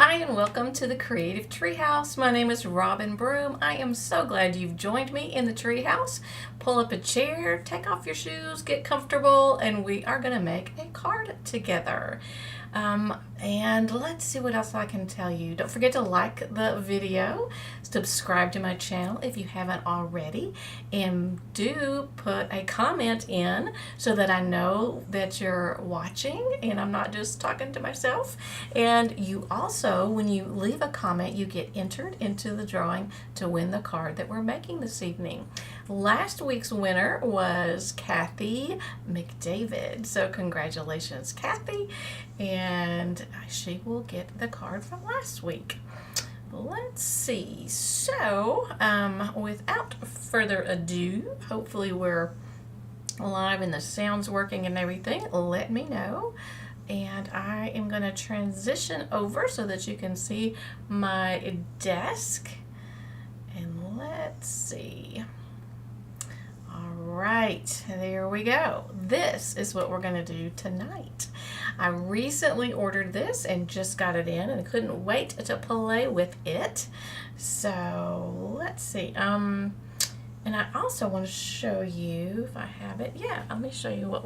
Hi and welcome to the Creative Treehouse. My name is Robin Broom. I am so glad you've joined me in the treehouse. Pull up a chair, take off your shoes, get comfortable, and we are going to make a card together. And let's see what else I can tell you. Don't forget to like the video, subscribe to my channel if you haven't already, and do put a comment in so that I know that you're watching and I'm not just talking to myself. And you also, when you leave a comment, you get entered into the drawing to win the card that we're making this evening. Last week's winner was Kathy McDavid, so congratulations, Kathy, and she will get the card from last week. Let's see. So, without further ado, hopefully we're live and the sound's working and everything. Let me know. And I am going to transition over so that you can see my desk. And let's see. All right, there we go. This is what we're going to do tonight. I recently ordered this and just got it in and couldn't wait to play with it. So let's see. And I also want to show you, if I have it, yeah, let me show you what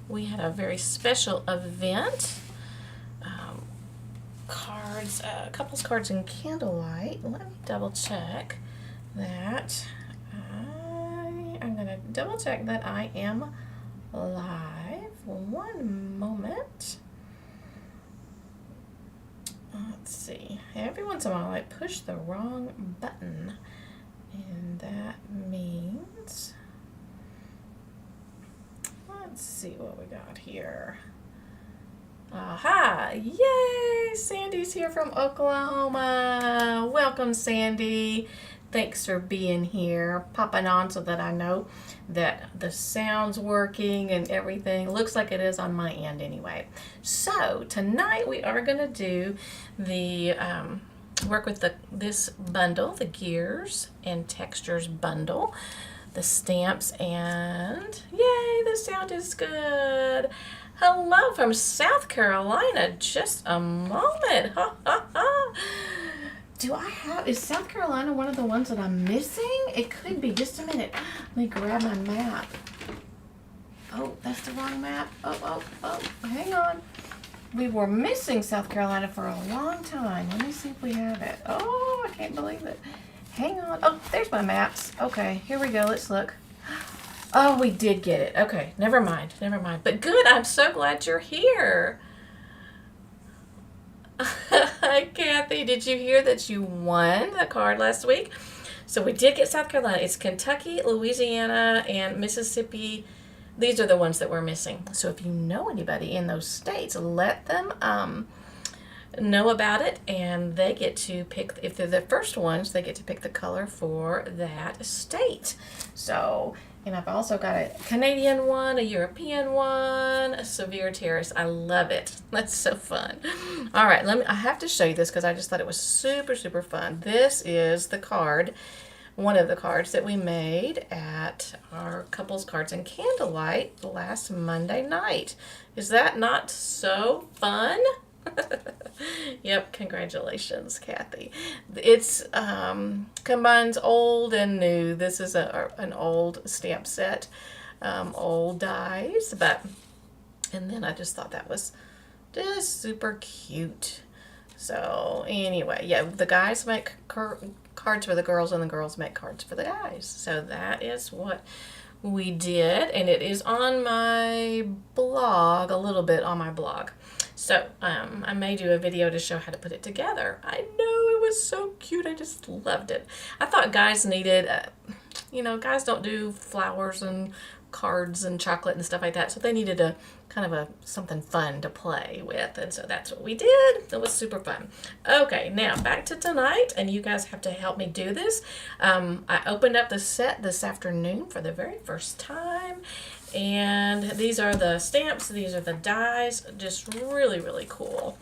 we had a very special event. Cards, couples cards and candlelight. Let me double check that. I'm going to double check that I am live. One moment. Let's see. Every once in a while I push the wrong button. And that means, let's see what we got here. Aha! Yay! Sandy's here from Oklahoma. Welcome, Sandy. Thanks for being here, popping on so that I know that the sound's working and everything. Looks like it is on my end anyway. So tonight we are going to do the work with this bundle, the Gears and Textures bundle, the stamps, and yay, the sound is good. Hello from South Carolina. Just a moment. Ha ha ha. Is South Carolina one of the ones that I'm missing? It could be. Just a minute. Let me grab my map. Oh, that's the wrong map. Oh, hang on. We were missing South Carolina for a long time. Let me see if we have it. Oh, I can't believe it. Hang on. Oh, there's my maps. Okay, here we go. Let's look. Oh, we did get it. Okay, never mind. But good, I'm so glad you're here. Hi, Kathy. Did you hear that you won the card last week? So we did get South Carolina. It's Kentucky, Louisiana, and Mississippi. These are the ones that we're missing. So if you know anybody in those states, let them know about it, and they get to pick, if they're the first ones, they get to pick the color for that state. So, and I've also got a Canadian one, a European one, a severe terrace. I love it. That's so fun. All right, I have to show you this because I just thought it was super, super fun. This is the card, one of the cards that we made at our couples cards and candlelight last Monday night. Is that not so fun? Yep, congratulations, Kathy. It's combines old and new. This is an old stamp set, old dies, and then I just thought that was just super cute. So anyway, yeah, the guys make cards for the girls and the girls make cards for the guys. So that is what we did, and it is on my blog, a little bit on my blog. So I may do a video to show how to put it together. I know, it was so cute. I just loved it. I thought guys needed, guys don't do flowers and cards and chocolate and stuff like that, so they needed a kind of something fun to play with, and so that's what we did. It was super fun. Okay, now back to tonight, and you guys have to help me do this. I opened up the set this afternoon for the very first time, and these are the stamps, these are the dies, just really, really cool.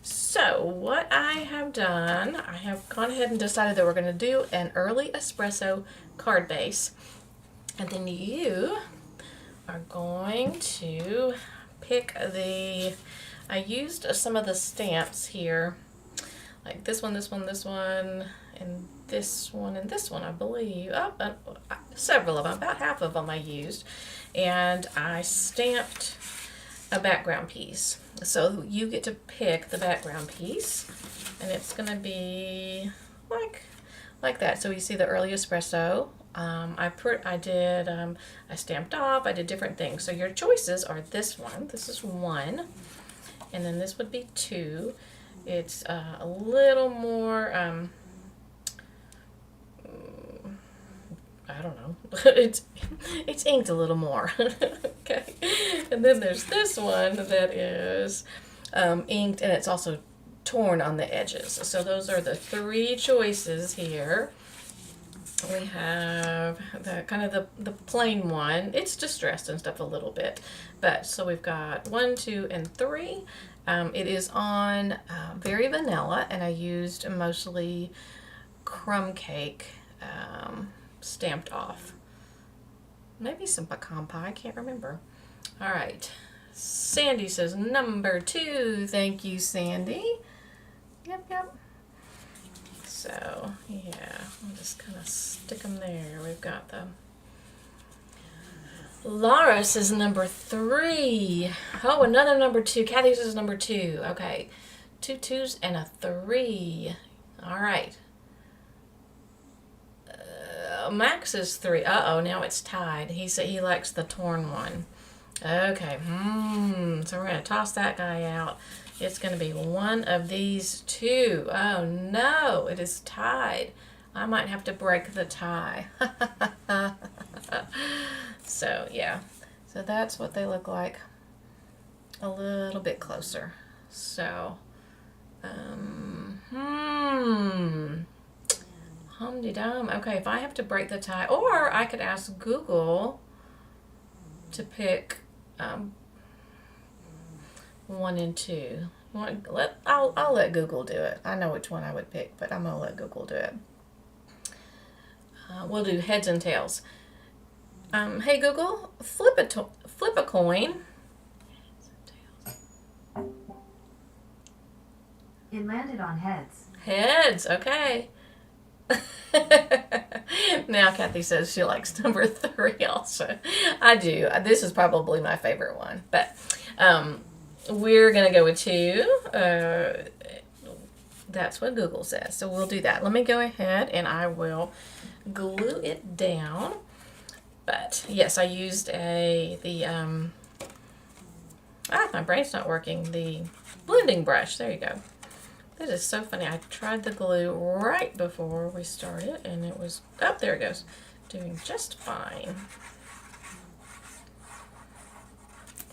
So what I have done, I have gone ahead and decided that we're going to do an early espresso card base, and then you are going to pick I used some of the stamps here like this one, this one, this one, and this one, and this one, I believe. Several of them, about half of them I used. And I stamped a background piece. So you get to pick the background piece, and it's going to be like that. So you see the early espresso. I stamped off. I did different things. So your choices are this one. This is 1, and then this would be 2. It's a little more. I don't know. it's inked a little more. Okay, and then there's this one that is inked, and it's also torn on the edges. So those are the 3 choices here. We have the kind of the plain one. It's distressed and stuff a little bit, but so we've got 1, 2, and 3. It is on very vanilla, and I used mostly crumb cake stamped off. Maybe some pecan pie, I can't remember. All right, Sandy says number 2. Thank you, Sandy. Yep. So, yeah, I'll just kind of stick them there. We've got the... Laura says number 3. Oh, another number 2. Kathy says number 2. Okay, 2 2s and a 3. All right. Max is 3. Uh-oh, now it's tied. He said he likes the torn one. Okay, so we're going to toss that guy out. It's going to be one of these 2. Oh, no, it is tied. I might have to break the tie. So, yeah. So that's what they look like a little bit closer. So, Hum-de-dum. Okay, if I have to break the tie, or I could ask Google to pick 1 and 2. I'll let Google do it. I know which one I would pick, but I'm gonna let Google do it. We'll do heads and tails. Hey Google, flip a coin. It landed on heads. Heads, okay. Now Kathy says she likes number 3 also. I do. This is probably my favorite one, but we're gonna go with 2. That's what Google says, so we'll do that. Let me go ahead and I will glue it down. But yes, I used my brain's not working. The blending brush. There you go. That is so funny. I tried the glue right before we started, and it was, oh, there it goes, doing just fine.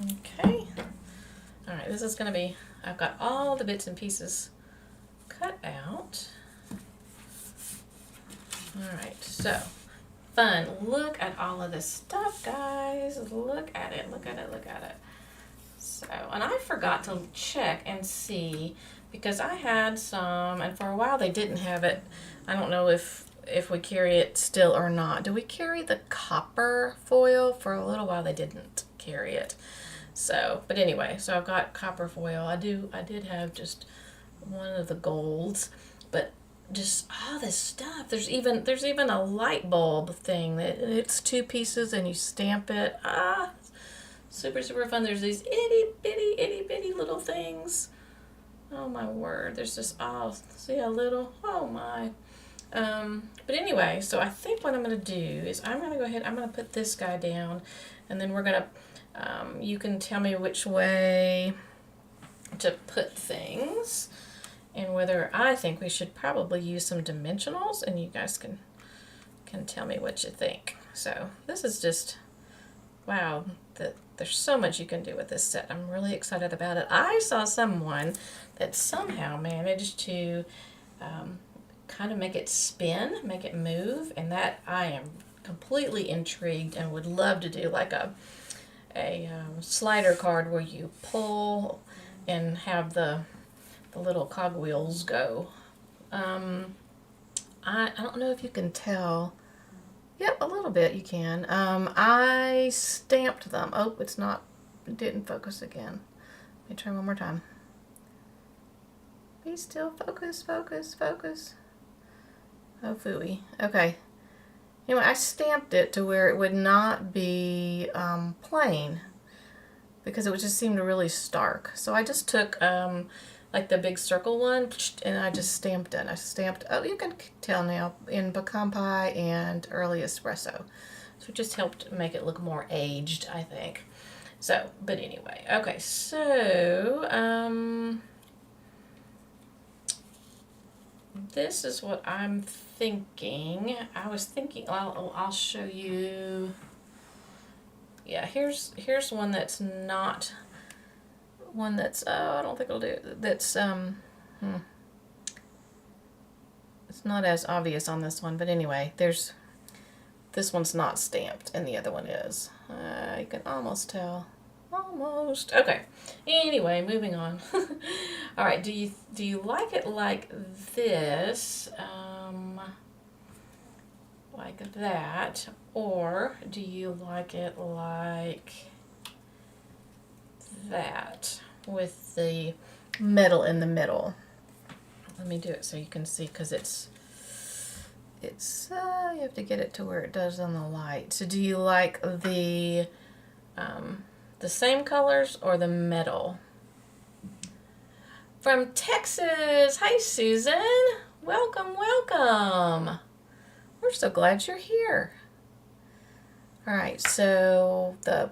Okay. All right, this is going to be, I've got all the bits and pieces cut out. All right, so fun. Look at all of this stuff, guys. Look at it, look at it, look at it. So, and I forgot to check and see, because I had some, and for a while they didn't have it. I don't know if we carry it still or not. Do we carry the copper foil? For a little while they didn't carry it. So, but anyway, so I've got copper foil. I did have just one of the golds, but just all this stuff. There's even a light bulb thing that it's 2 pieces and you stamp it. Super, super fun. There's these itty bitty little things. Oh my word, there's just, see how little, oh my. But anyway, so I think what I'm going to do is I'm going to go ahead, I'm going to put this guy down, and then we're going to, you can tell me which way to put things, and whether I think we should probably use some dimensionals, and you guys can tell me what you think. So this is just, wow, there's so much you can do with this set. I'm really excited about it. I saw someone that somehow managed to kind of make it spin, make it move, and that I am completely intrigued and would love to do, like a slider card where you pull and have the little cogwheels go. I don't know if you can tell. Yep, a little bit you can. I stamped them. Oh, it didn't focus again. Let me try one more time. Be still. Focus, focus, focus. Oh, phooey. Okay. Anyway, I stamped it to where it would not be plain because it would just seem really stark. So I just took like the big circle one and I just stamped it. I stamped, oh, you can tell now, in pecan pie and early espresso. So it just helped make it look more aged, I think. So, but anyway, okay, so this is what I'm thinking. I was thinking, I'll show you. Yeah, here's one that's not one that's, oh, I don't think it'll do. That's it's not as obvious on this one, but anyway, there's this one's not stamped and the other one is. You can almost tell. Almost. Okay. Anyway, moving on. All right. Do you like it like this, like that, or do you like it like that with the metal in the middle? Let me do it so you can see, because it's you have to get it to where it does on the light. So do you like the same colors or the metal? From Texas. Hi, Susan. Welcome, welcome. We're so glad you're here. All right, so the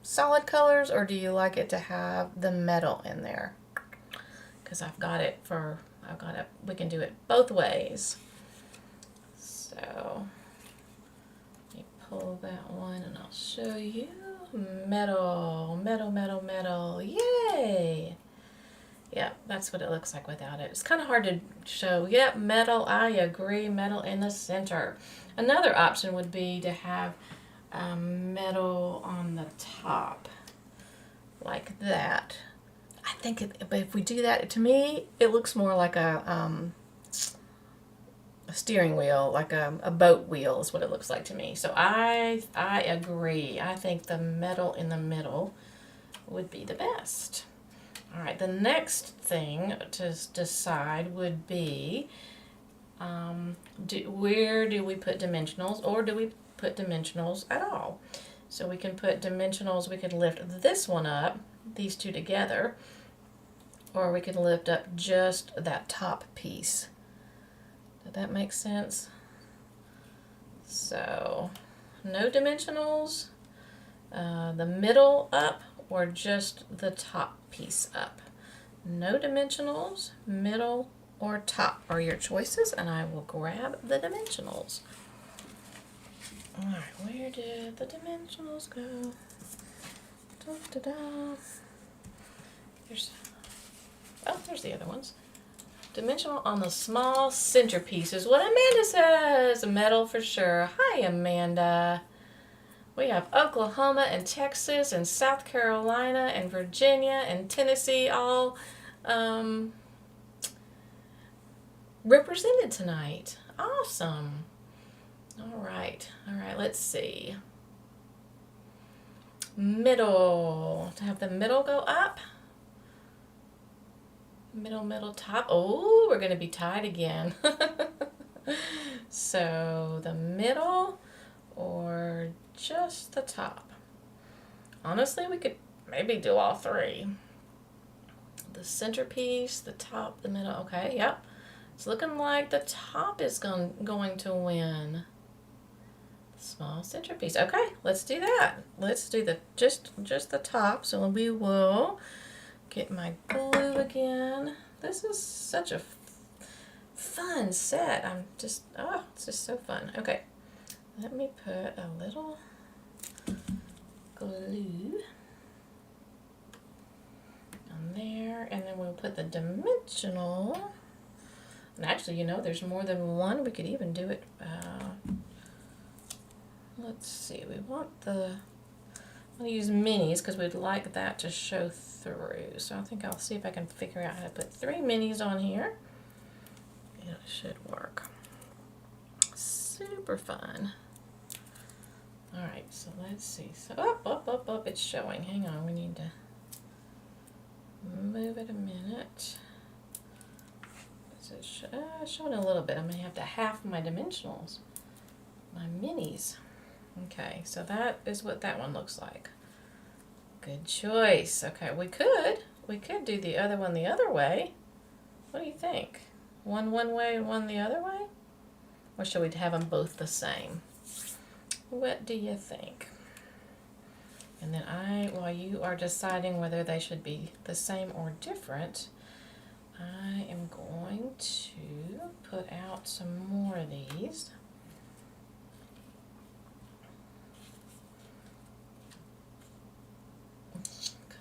solid colors, or do you like it to have the metal in there? Because we can do it both ways. So let me pull that one and I'll show you. Metal, metal, metal, metal. Yay! Yeah, that's what it looks like without it. It's kind of hard to show. Yep, metal, I agree, metal in the center. Another option would be to have metal on the top, like that. I think if we do that, to me, it looks more like a steering wheel, like a boat wheel is what it looks like to me. So I agree. I think the metal in the middle would be the best. All right, the next thing to decide would be where do we put dimensionals, or do we put dimensionals at all? So we can put dimensionals, we could lift this one up, these two together, or we could lift up just that top piece. Did that make sense? So no dimensionals, the middle up, or just the top piece up. No dimensionals, middle, or top are your choices, and I will grab the dimensionals. All right, where did the dimensionals go? Da, da, da. There's the other ones. Dimensional on the small centerpiece is what Amanda says. Metal for sure. Hi, Amanda. We have Oklahoma and Texas and South Carolina and Virginia and Tennessee all represented tonight. Awesome. All right, let's see. Middle. To have the middle go up. Middle, top. Oh, we're going to be tied again. So the middle or just the top? Honestly, we could maybe do all three. The centerpiece, the top, the middle. Okay, yep. It's looking like the top is going to win. Small centerpiece. Okay, let's do that. Let's do just the top. So we will get my glue again. This is such a fun set. it's just so fun. Okay, let me put a little glue on there, and then we'll put the dimensional. And actually, there's more than one. We could even do it. Let's see. We want I'm going to use minis because we'd like that to show through. So I think I'll see if I can figure out how to put 3 minis on here. It should work. Super fun. All right, so let's see. So up, it's showing. Hang on, we need to move it a minute. Is it showing a little bit? I may have to half my dimensionals, my minis. Okay, so that is what that one looks like. Good choice. Okay, we could do the other one the other way. What do you think? One way and one the other way? Or should we have them both the same? What do you think? And then while you are deciding whether they should be the same or different, I am going to put out some more of these.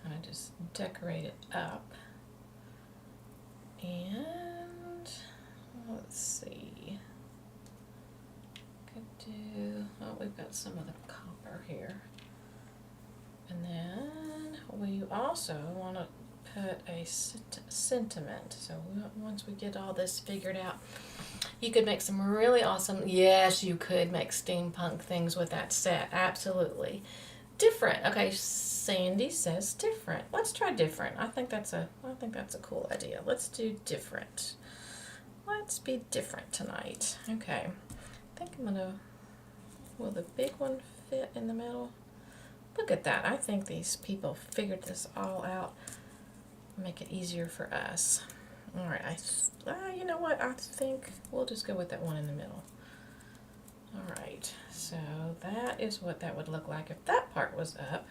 Kind of just decorate it up. And let's see. Could do, oh, we've got some of the copper here. And then we also want to put a sentiment. So once we get all this figured out, you could make some really awesome, yes, you could make steampunk things with that set. Absolutely. Different. Okay, Sandy says different. Let's try different. I think that's a cool idea. Let's do different. Let's be different tonight. Okay. I think I'm gonna, will the big one fit in the middle? Look at that. I think these people figured this all out. Make it easier for us. All right. You know what? I think we'll just go with that one in the middle. All right. So that is what that would look like if that part was up.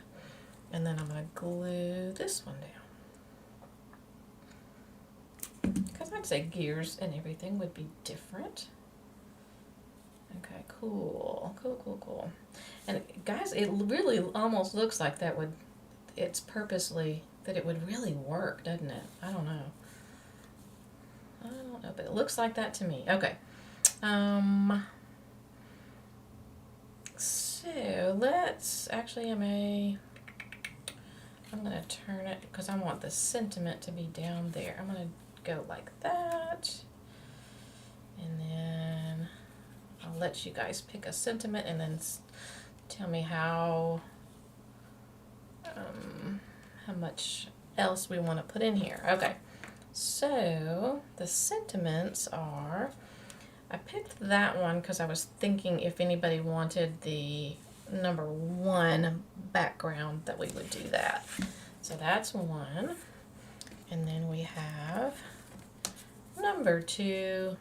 And then I'm going to glue this one down. Because I'd say gears and everything would be different. Okay, cool. Cool. And guys, it really almost looks like that would, it's purposely, that it would really work, doesn't it? I don't know, but it looks like that to me. Okay. So let's, actually I'm going to turn it, because I want the sentiment to be down there. I'm going to go like that. And then I'll let you guys pick a sentiment and then tell me how much else we want to put in here. Okay, so the sentiments are, I picked that one because I was thinking if anybody wanted the number 1 background that we would do that. So that's 1. And then we have number 2.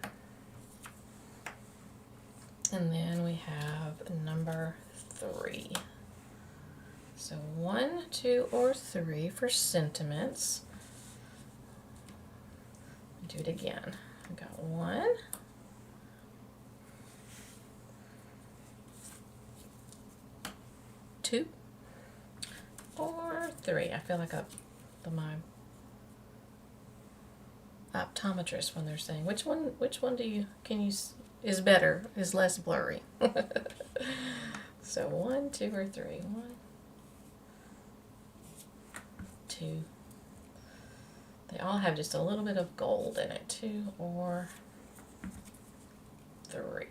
And then we have number 3. So 1, 2, or 3 for sentiments. Do it again. I've got 1, 2, or 3. I feel like my optometrist when they're saying which one is better, is less blurry. So 1, 2, or 3. 1, 2. They all have just a little bit of gold in it. 2 or 3.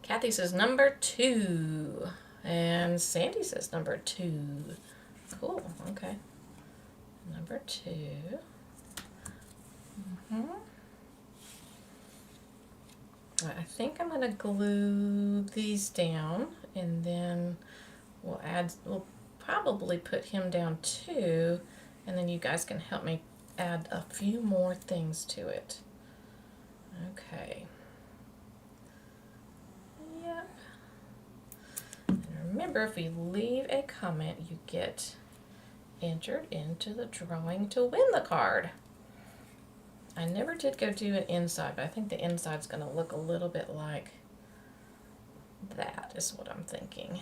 Kathy says number 2. And Sandy says number 2. Cool. Okay. Number 2. I think I'm going to glue these down, and then we'll probably put him down too, and then you guys can help me add a few more things to it. Okay. Yep. And remember, if you leave a comment, you get entered into the drawing to win the card. I never did go do an inside, but I think the inside's going to look a little bit like that, is what I'm thinking.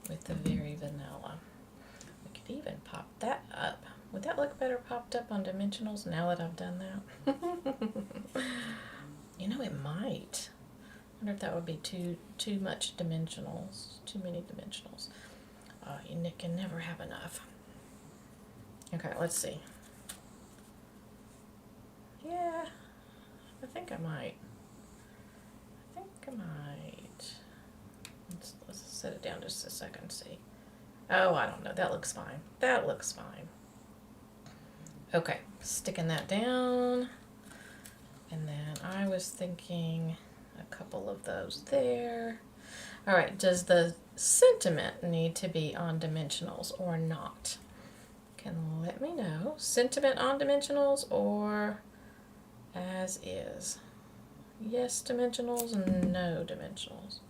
With the very vanilla. We could even pop that up. Would that look better popped up on dimensionals now that I've done that? You know, it might. I wonder if that would be too much dimensionals, too many dimensionals. You can never have enough. Okay, let's see. Yeah, I think I might. Let's set it down just a second, see. Oh, I don't know. That looks fine. That looks fine. Okay, sticking that down. And then I was thinking a couple of those there. All right, does the sentiment need to be on dimensionals or not? Can let me know. Sentiment on dimensionals or as is? Yes dimensionals, no dimensionals.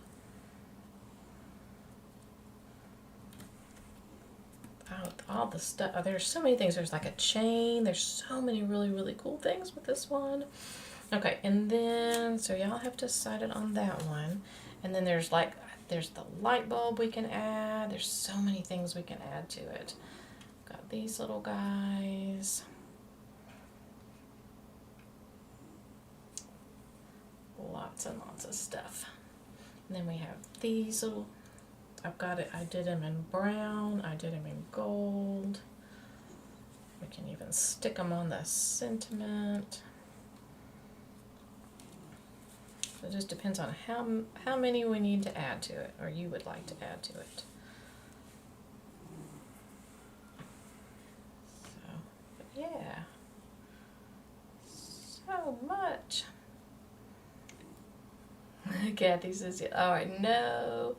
All the stuff, there's so many things. There's like a chain. There's so many really, really cool things with this one. Okay, and then, so y'all have decided on that one. And then there's the light bulb we can add. There's so many things we can add to it. Got these little guys. Lots and lots of stuff. And then we have these little, I did them in brown, I did them in gold. We can even stick them on the sentiment. It just depends on how many we need to add to it, or you would like to add to it. So, but yeah, so much. Kathy says, all right, no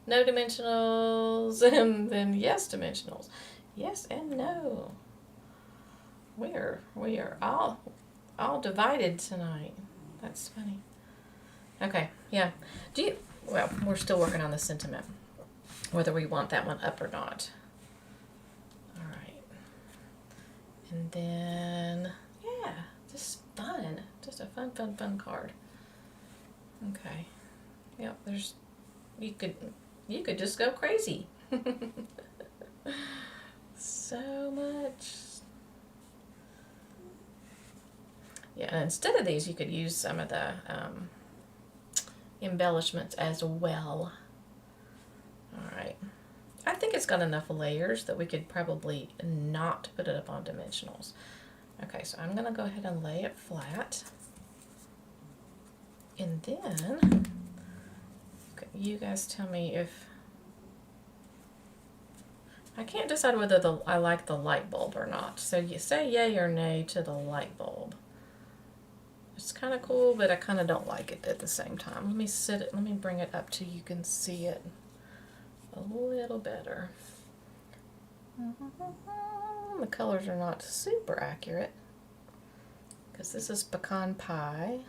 dimensionals, and then yes dimensionals. Yes and no. We are all divided tonight. That's funny. Okay, yeah. Well, we're still working on the sentiment, whether we want that one up or not. All right. And then, yeah, just fun. Just a fun card. Okay. Yep, you could just go crazy. So much. Yeah, and instead of these, you could use some of the embellishments as well. All right. I think it's got enough layers that we could probably not put it up on dimensionals. Okay, so I'm going to go ahead and lay it flat. And then, you guys tell me if, I can't decide whether I like the light bulb or not. So you say yay or nay to the light bulb. It's kind of cool, but I kind of don't like it at the same time. Let me bring it up so you can see it a little better. The colors are not super accurate because this is pecan pie.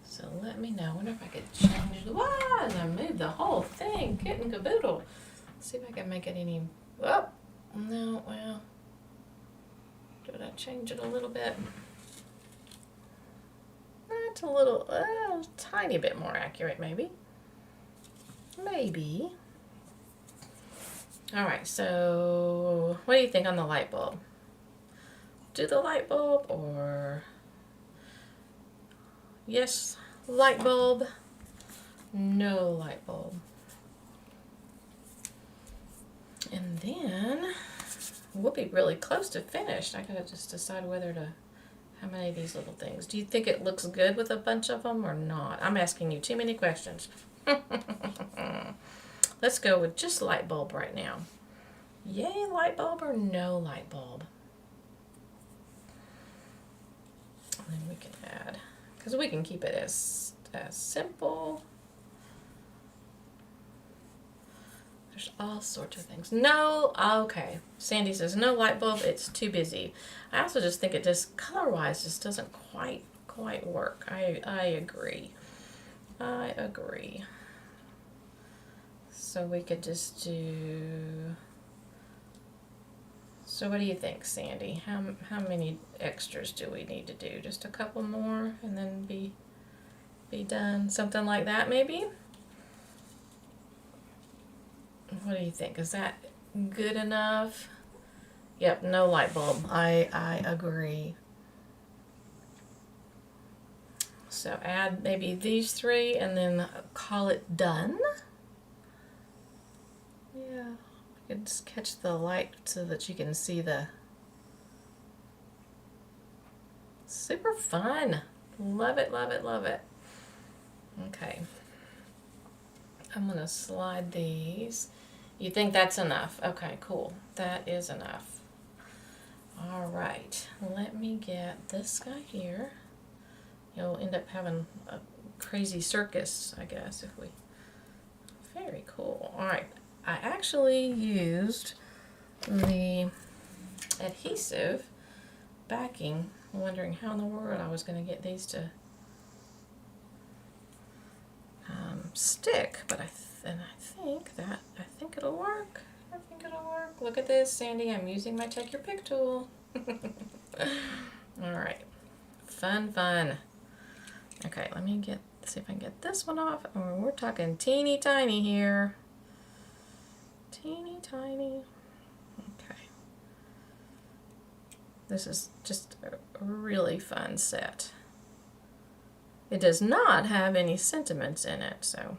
So let me know. I wonder if I could change the, and I moved the whole thing, kit and caboodle. See if I can make it any, oh, no, well, did I change it a little bit? That's a tiny bit more accurate, maybe. Maybe. All right, so what do you think on the light bulb? Do the light bulb or yes, light bulb, no light bulb. And then we'll be really close to finished. I gotta just decide how many of these little things. Do you think it looks good with a bunch of them or not? I'm asking you too many questions. Let's go with just light bulb right now. Yay, light bulb or no light bulb? And then we can add, because we can keep it as simple. There's all sorts of things. No, okay. Sandy says no light bulb, it's too busy. I also just think it just color-wise just doesn't quite work. I agree. I agree. So we could just do, so what do you think, Sandy? How many extras do we need to do? Just a couple more and then be done? Something like that maybe? What do you think? Is that good enough? Yep, no light bulb. I agree. So add maybe these three and then call it done. Yeah, I could just catch the light so that you can see the, super fun. Love it, love it, love it. Okay. I'm going to slide these. You think that's enough? Okay, cool. That is enough. All right, let me get this guy here. You'll end up having a crazy circus, I guess, if we... Very cool. All right, I actually used the adhesive backing, wondering how in the world I was going to get these to stick, but I think it'll work. I think it'll work. Look at this, Sandy. I'm using my Take Your Pick tool. All right, fun. Okay, let me see if I can get this one off. Oh, we're talking teeny tiny here. Teeny tiny. Okay. This is just a really fun set. It does not have any sentiments in it, so.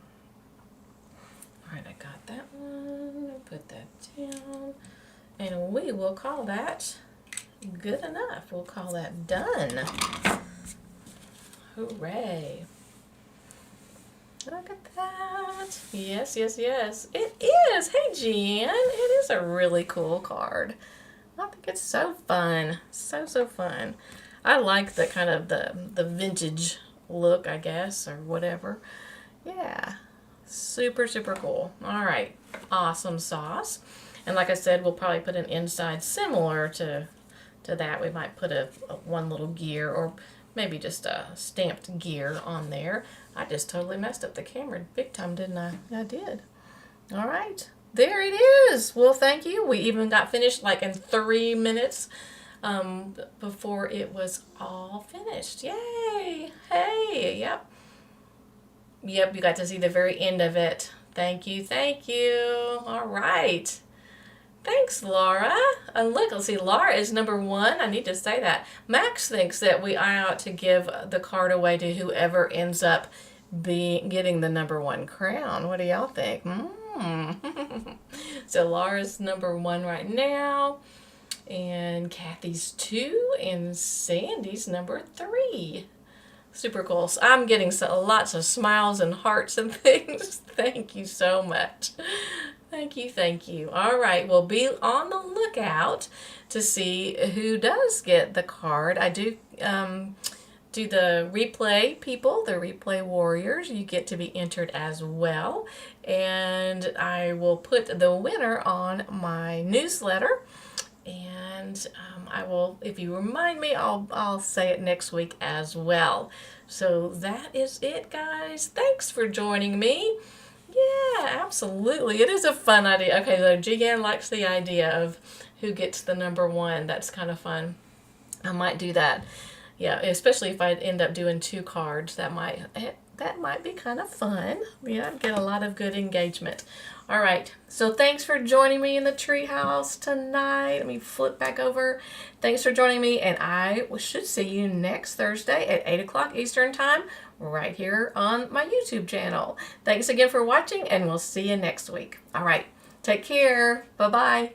All right, I got that one. Put that down. And we will call that good enough. We'll call that done. Hooray. Look at that. Yes. It is. Hey, Jen. It is a really cool card. I think it's so fun. So fun. I like the kind of the vintage look, I guess, or whatever. Yeah. Super cool. All right. Awesome sauce. And like I said, we'll probably put an inside similar to that. We might put a one little gear or maybe just a stamped gear on there. I just totally messed up the camera big time, didn't I? I did. All right. There it is. Well, thank you. We even got finished like in 3 minutes before it was all finished. Yay. Hey, yep. Yep, you got to see the very end of it. Thank you. All right. Thanks, Laura. And look, let's see, Laura is number 1. I need to say that. Max thinks that we ought to give the card away to whoever ends up getting the number 1 crown. What do y'all think? So Laura's number 1 right now. And Kathy's 2. And Sandy's number 3. Super cool. So I'm getting lots of smiles and hearts and things. Thank you so much. Thank you. All right, well, be on the lookout to see who does get the card. I do do the replay people, the replay warriors. You get to be entered as well. And I will put the winner on my newsletter. And I will, if you remind me, I'll say it next week as well. So that is it, guys. Thanks for joining me. Yeah, absolutely. It is a fun idea. Okay, so Jigan likes the idea of who gets the number 1. That's kind of fun. I might do that. Yeah, especially if I end up doing 2 cards. That might be kind of fun. Yeah, get a lot of good engagement. All right, so thanks for joining me in the treehouse tonight. Let me flip back over. Thanks for joining me, and I should see you next Thursday at 8 o'clock Eastern Time right here on my YouTube channel. Thanks again for watching, and we'll see you next week. All right, take care. Bye-bye.